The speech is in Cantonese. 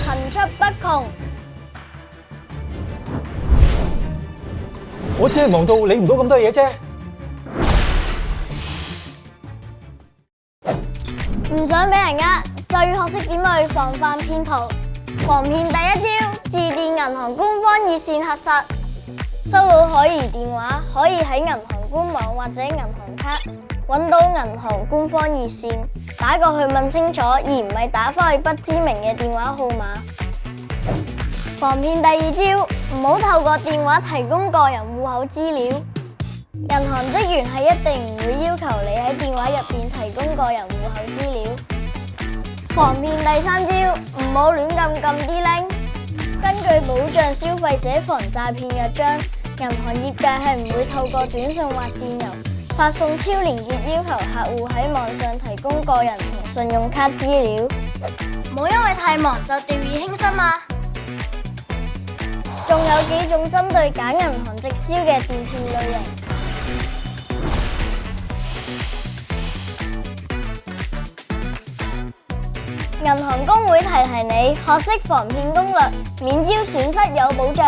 層出不窮。我只係忙到理唔到咁多嘢啫。唔想俾人呃，就要學識點去防範騙徒。防騙第一招：致電銀行官方熱線核實。收到可疑電話，可以喺銀行官網或者銀行卡揾到銀行官方熱線，打過去問清楚，而唔係打返去不知名嘅電話號碼。防騙第二招：唔好透過電話提供個人戶口資料。銀行職員係一定唔會要求你喺電話入邊提供個人戶口資料。防騙第三招：唔好亂撳啲 link。根據保障消費者防詐騙約章，銀行業界係唔會透過短信或電郵發送超連結要求客戶喺網上提供個人同信用卡資料。唔好因為太忙就掉以輕心啊！仲有幾種針對假銀行直銷嘅電騙類型。銀行公會提提你，學識防騙攻略，免招損失有保障。